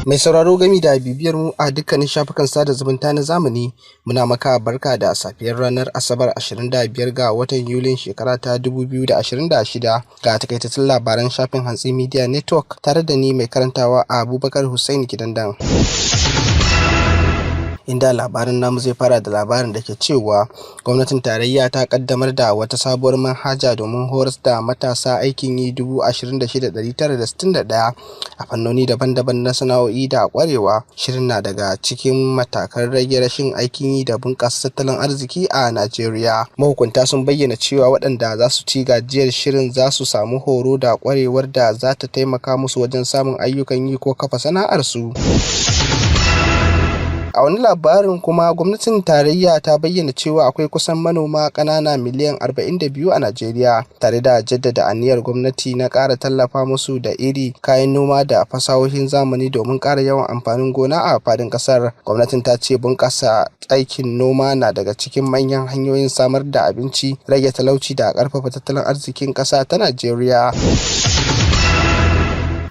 Mai sauraro gami da bibiyar mu a dukkanin shafukan sada zumunta na zamani, muna maka barka da safiyar ranar Asabar 25 ga watan Yulin shekara ta 2026 ga takaitattun labaran shafin HANTSI MEDIA NETWORK tare da ni mai karantawa Abubakar Hussain Kidandan. Inda labarin namu zai fara da labarin da ke cewa gwamnatin tarayya ta kaddamar da wata sabuwar manhaja domin horas da matasa aikin yi 26,961 a fannoni daban-daban na sana'o'i da kwarewa. Shirin na daga cikin matakan rage rashin aikin yi da bunƙasa tattalin arziki a Najeriya. Mahukunta sun bayyana cewa waɗanda za su ci gajiyar shirin za su samu horo da kwarewar da za ta taimaka musu wajen samun ayyukan yi ko kafa sana'arsu. A wani labarin kuma gwamnatin tarayya ta bayyana cewa akwai kusan manoma ƙanana miliyan 42 a Najeriya, tare da jaddada aniyar gwamnati na ƙara tallafa musu da iri, kayan noma da fasahohin zamani domin ƙara yawan amfanin gona a faɗin ƙasar. Gwamnatin ta ce bunƙasa aikin noma na daga cikin manyan hanyoyin samar da abinci, rage talauci da ƙarfafa tattalin arzikin ƙasa ta Najeriya.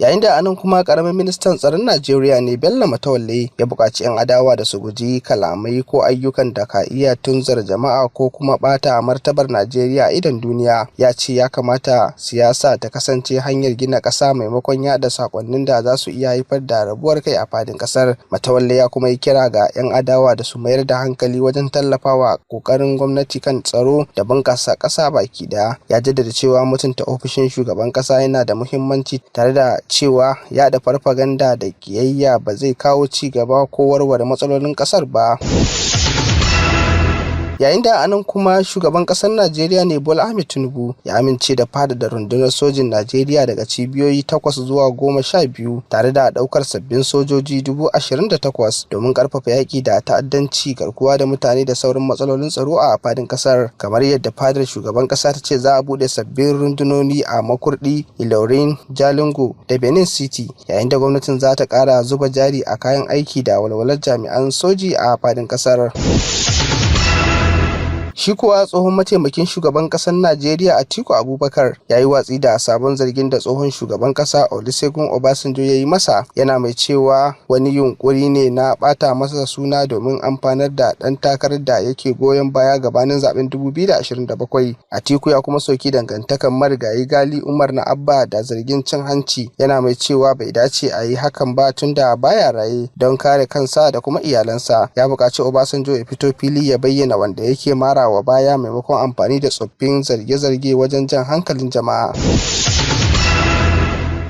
Yayin da anan kuma karamin ministan tsaron Najeriya ne Bello Matawalle ya buƙaci 'yan adawa da su guji kalamai ko ayyukan da ka iya tunzar jama'a ko kuma ɓata martabar Najeriya a idon duniya. Ya ce ya kamata siyasa ta kasance hanyar gina ƙasa maimakon yaɗa sakonnin da za su iya haifar da rabuwar kai a fadin ƙasar. Matawalle ya kuma yi kira ga 'yan adawa da su mayar da hankali wajen tallafawa ƙoƙarin gwamnati kan tsaro da bunƙasa ƙasa baki ɗaya. Ya jaddada cewa mutunta ofishin shugaban ƙasa yana da muhimmanci, tare da cewa yaɗa farfaganda da kiyayya ba zai kawo ci gaba ko warware matsalolin ƙasar ba. Yayin da anan kuma shugaban ƙasar Najeriya ne Bola Ahmed Tinubu ya amince da faɗaɗa rundunar sojin Najeriya daga cibiyoyi 8 zuwa 12, tare da ɗaukar sabbin sojoji 28,000 domin ƙarfafa yaƙi da ta'addanci, garkuwa da mutane da sauran matsalolin tsaro a fadin ƙasar. Kamar yadda fadar shugaban ƙasa ta ce, za a buɗe sabbin rundunoni a Makurdi, Ilorin, Jalingo da Benin City, yayin da gwamnatin za ta ƙara zuba jari a kayan aiki da walwalar jami'an soji a fadin ƙasar. Shi kuwa tsohon mataimakin shugaban ƙasar Najeriya Atiku Abubakar ya yi watsi da sabon zargin da tsohon shugaban ƙasa Olusegun Obasanjo ya yi masa, yana mai cewa wani yunkuri ne na ɓata masa suna domin amfanar da ɗan takarar da yake goyon baya gabanin zaben 2027. Atiku ya kuma soki dangantakar marigayi Gali Umar na Abba da zargin cin hanci, yana mai cewa bai dace a yi hakan ba tunda baya raye. Don kare kansa da kuma iyalansa, ya buƙaci Obasanjo ya fito fili ya bayyana wanda yake mara wa baya maimakon amfani da tsoffin zarge-zarge wajen jan hankalin jama'a.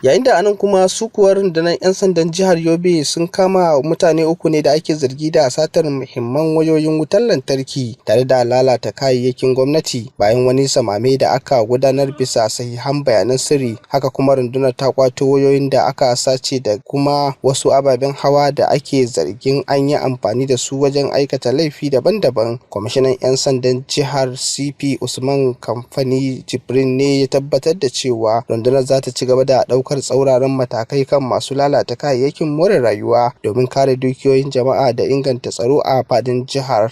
Yayin da anan kuma su kuwa rundunar 'yan sandan jihar Yobe sun kama mutane 3 ne da ake zargi da satar muhimman wayoyin wutar lantarki tare da lalata kayayyakin gwamnati bayan wani samame da aka gudanar bisa sahihan bayanan sirri. Haka kuma rundunar ta kwato wayoyin da aka sace da kuma wasu ababen hawa da ake zargin an yi amfani da su wajen aikata laifi daban-daban. Kwamishinan 'yan sandan jihar CP Usman Kamfani Jibrin ne ya tabbatar da cewa rundunar za ta ci gaba da ɗaukar tsauraran matakai kan masu lalata kayayyakin more rayuwa domin kare dukiyoyin jama'a da inganta tsaro a fadin jihar.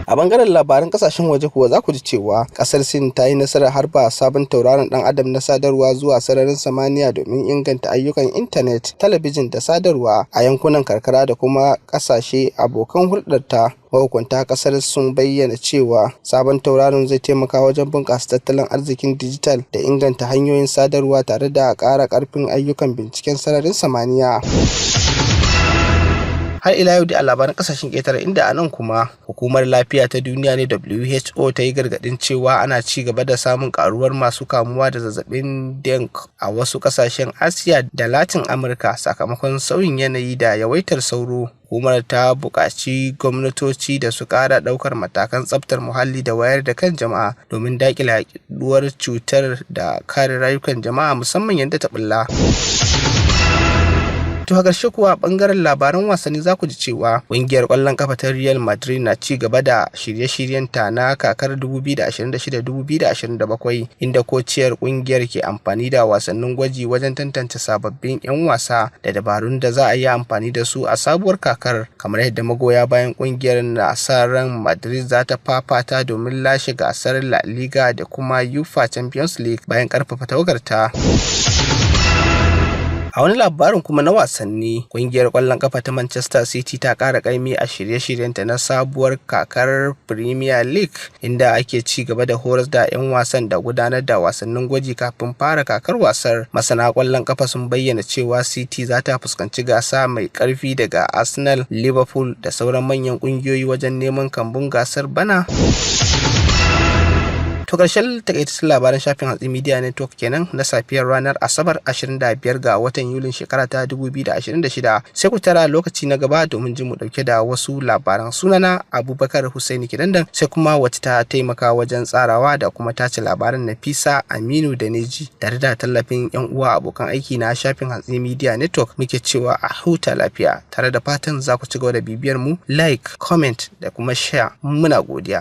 A bangaren labaran kasashen waje kuwa za ku ji cewa kasar Sin ta yi nasarar harba sabon tauraron dan adam na sadarwa zuwa sararin samaniya domin inganta ayyukan intanet, talabijin da sadarwa a yankunan karkara da kuma kasashe abokan hulɗarta. Mahukunta kasar sun bayyana cewa sabon tauraron zai taimaka wajen bunƙasa tattalin arzikin dijital da inganta hanyoyin sadarwa, tare da ƙara ƙarfin ayyukan binciken sararin samaniya. Har ila yau da a labaran kasashen ƙetare, inda anan kuma hukumar lafiya ta duniya ne WHO ta yi gargaɗin cewa ana ci gaba da samun karuwar masu kamuwa da zazzabin dengue a wasu kasashen Asiya da Latin Amurka sakamakon sauyin yanayi da yawaitar sauro. Hukumar ta buƙaci gwamnatoci da su ƙara ɗaukar matakan tsaftar muhalli da wayar da kan jama'a domin daƙile yaɗuwar cutar da kare rayukan jama'a, musamman yadda ta ɓulla. To a ƙarshe kuwa ɓangaren labaran wasanni za ku ji cewa ƙungiyar ƙwallon ƙafa ta Real Madrid na ci gaba da shirye-shiryenta na kakar 2026-2027, inda kociyar ƙungiyar ke amfani da wasannin gwaji wajen tantance sababbin 'yan wasa da dabarun da za a yi amfani da su a sabuwar kakar, kamar yadda magoya bayan ƙungiyar na sa ran Madrid za ta fafata domin lashe gasar La Liga da kuma UEFA Champions League bayan ƙarfafa tawagarta. A wani labarin kuma na wasanni, kungiyar ƙwallon kafa ta Manchester City ta ƙara ƙaimi a shirye-shiryenta na sabuwar kakar Premier League, inda ake ci gaba da horas da 'yan wasan da gudanar da wasannin gwaji kafin fara kakar wasar. Masana ƙwallon kafa sun bayyana cewa City za ta fuskanci gasa mai ƙarfi daga Arsenal, Liverpool da sauran manyan ƙungiyoyi wajen neman kambun gasar bana. To ƙarshen takaitaccen labaran shafin Hantsi Media Network kenan na safiyar ranar Asabar 25 ga watan Yulin shekara ta 2026. Sai ku tara lokaci na gaba domin jin mu dauke da wasu labaran. Sunana Abubakar Hussain Kidandan, sai kuma wacce ta taimaka wajen tsarawa da kuma tace labaran Nafisa Aminu da Neji, tare da tallafin 'yan uwa abokan aiki na shafin Hantsi Media Network. Muke cewa a huta lafiya, tare da fatan za ku ci gaba da bibiyar mu, like, comment da kuma share. Muna godiya.